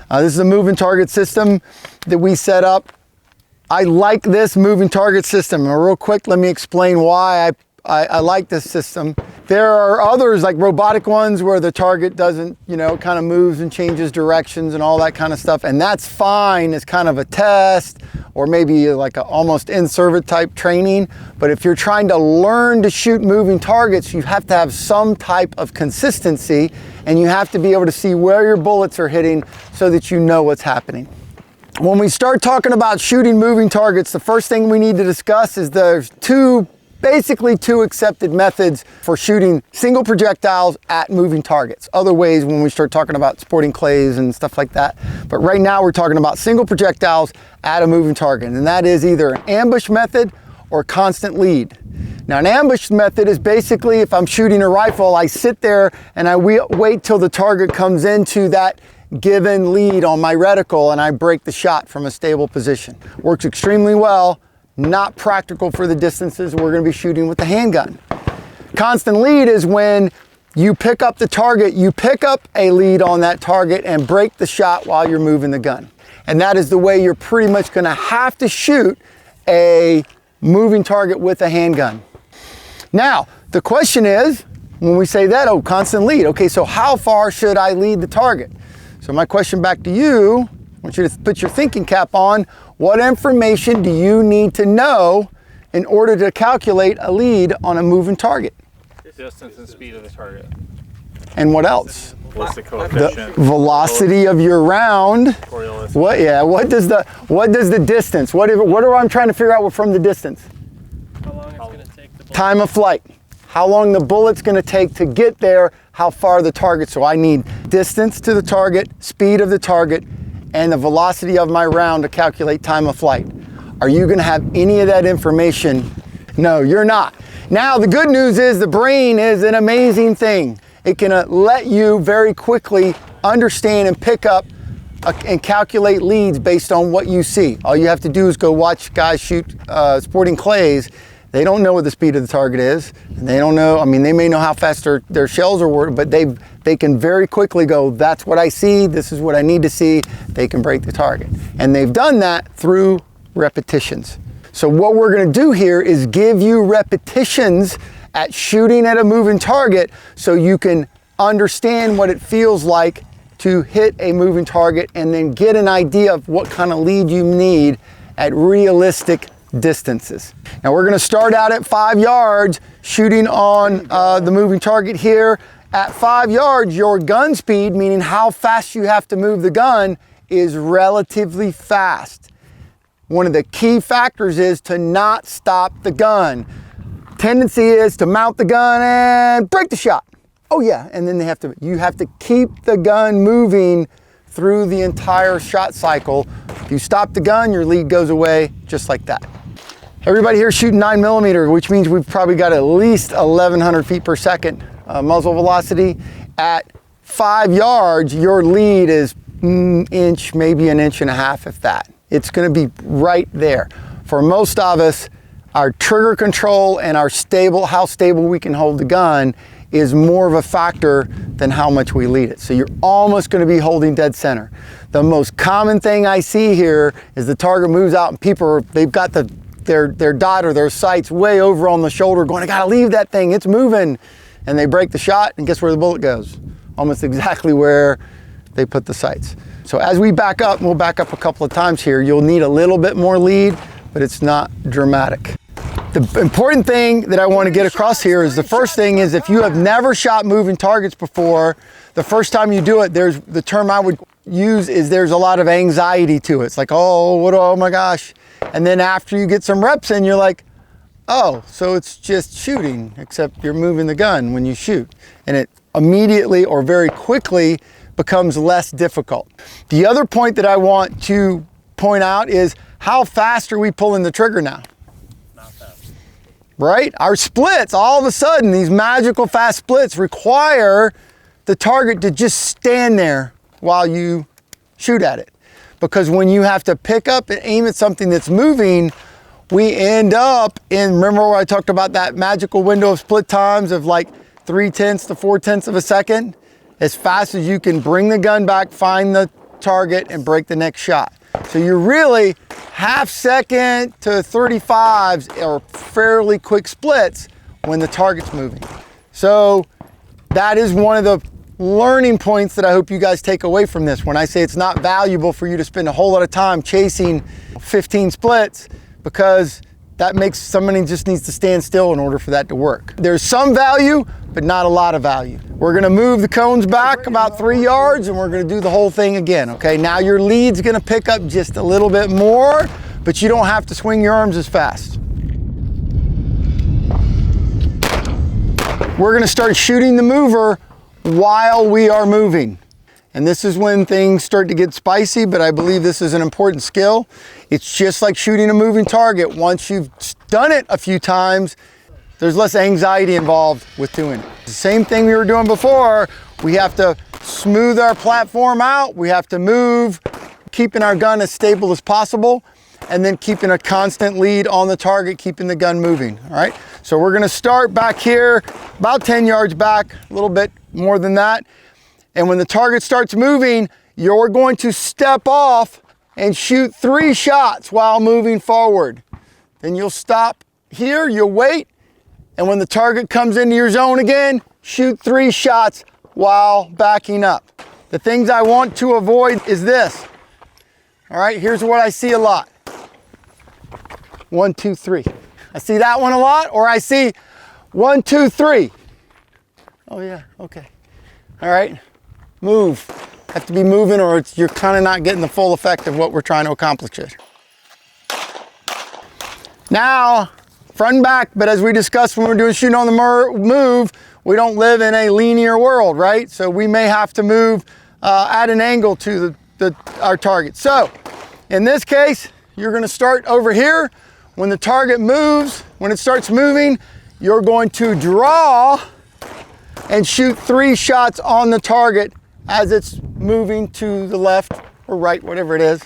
This is a moving target system that we set up. I like this moving target system. And real quick, let me explain why I like this system. There are others like robotic ones where the target doesn't, you know, kind of moves and changes directions and all that kind of stuff. And that's fine as kind of a test or maybe like a almost in-service type training. But if you're trying to learn to shoot moving targets, you have to have some type of consistency and you have to be able to see where your bullets are hitting so that you know what's happening. When we start talking about shooting moving targets, the first thing we need to discuss is there's basically two accepted methods for shooting single projectiles at moving targets. Other ways when we start talking about sporting clays and stuff like that. But right now we're talking about single projectiles at a moving target. And that is either an ambush method or constant lead. Now an ambush method is basically if I'm shooting a rifle, I sit there and I wait till the target comes into that given lead on my reticle and I break the shot from a stable position. Works extremely well. Not practical for the distances we're going to be shooting with the handgun. Constant lead is when you pick up the target, you pick up a lead on that target and break the shot while you're moving the gun. And that is the way you're pretty much going to have to shoot a moving target with a handgun. Now, the question is, when we say that, oh, constant lead. Okay, so how far should I lead the target? So my question back to you, I want you to put your thinking cap on. What information do you need to know in order to calculate a lead on a moving target? Distance and speed of the target. And what else? What's the coefficient? The velocity of your round. What? Yeah. What does the distance? What are I'm trying to figure out from the distance? How long it's going to take the bullet. Time of flight. How long the bullet's going to take to get there? How far the target? So I need distance to the target, speed of the target, and the velocity of my round to calculate time of flight. Are you going to have any of that information? No, you're not. Now, the good news is the brain is an amazing thing. It can let you very quickly understand and pick up and calculate leads based on what you see. All you have to do is go watch guys shoot sporting clays. They don't know what the speed of the target is. And they don't know, I mean, they may know how fast their shells are working, but they can very quickly go, that's what I see, this is what I need to see. They can break the target. And they've done that through repetitions. So what we're gonna do here is give you repetitions at shooting at a moving target so you can understand what it feels like to hit a moving target and then get an idea of what kind of lead you need at realistic distances. Now we're going to start out at 5 yards shooting on the moving target here. At 5 yards, your gun speed, meaning how fast you have to move the gun, is relatively fast. One of the key factors is to not stop the gun. Tendency is to mount the gun and break the shot. Oh yeah, and then you have to keep the gun moving through the entire shot cycle. If you stop the gun, your lead goes away just like that. Everybody here shooting 9mm, which means we've probably got at least 1,100 feet per second muzzle velocity. At 5 yards, your lead is inch, maybe an inch and a half, if that. It's going to be right there. For most of us, our trigger control and our how stable we can hold the gun is more of a factor than how much we lead it. So you're almost going to be holding dead center. The most common thing I see here is the target moves out and they've got their dot or their sights way over on the shoulder going, I gotta leave that thing, it's moving. And they break the shot and guess where the bullet goes? Almost exactly where they put the sights. So as we back up, and we'll back up a couple of times here, you'll need a little bit more lead, but it's not dramatic. The important thing that I want to get across here is the first thing is if you have never shot moving targets before, the first time you do it, the term I would use is there's a lot of anxiety to it. It's like, oh my gosh. And then after you get some reps in, you're like, oh, so it's just shooting, except you're moving the gun when you shoot. And it immediately or very quickly becomes less difficult. The other point that I want to point out is how fast are we pulling the trigger now? Not fast. Right? Our splits, all of a sudden, these magical fast splits require the target to just stand there while you shoot at it. Because when you have to pick up and aim at something that's moving, we end up in, remember where I talked about that magical window of split times of like 0.3 to 0.4 of a second? As fast as you can bring the gun back, find the target and break the next shot. So you're really half second to 35s are fairly quick splits when the target's moving. So that is one of the learning points that I hope you guys take away from this. When I say it's not valuable for you to spend a whole lot of time chasing 15 splits, because that makes somebody just needs to stand still in order for that to work. There's some value, but not a lot of value. We're gonna move the cones back about 3 yards and we're gonna do the whole thing again, okay? Now your lead's gonna pick up just a little bit more, but you don't have to swing your arms as fast. We're gonna start shooting the mover while we are moving. And this is when things start to get spicy, but I believe this is an important skill. It's just like shooting a moving target. Once you've done it a few times, there's less anxiety involved with doing it. The same thing we were doing before. We have to smooth our platform out. We have to move, keeping our gun as stable as possible, and then keeping a constant lead on the target, keeping the gun moving, all right? So we're gonna start back here, about 10 yards back, a little bit more than that. And when the target starts moving, you're going to step off and shoot 3 shots while moving forward. Then you'll stop here, you'll wait, and when the target comes into your zone again, shoot 3 shots while backing up. The things I want to avoid is this. All right, here's what I see a lot. 1, 2, 3. I see that one a lot, or I see 1, 2, 3. Oh yeah, okay. All right, move. Have to be moving or you're kind of not getting the full effect of what we're trying to accomplish here. Now, front and back, but as we discussed when we're doing shooting on the move, we don't live in a linear world, right? So we may have to move at an angle to our target. So in this case, you're gonna start over here. When the target moves, when it starts moving, you're going to draw and shoot 3 shots on the target as it's moving to the left or right, whatever it is.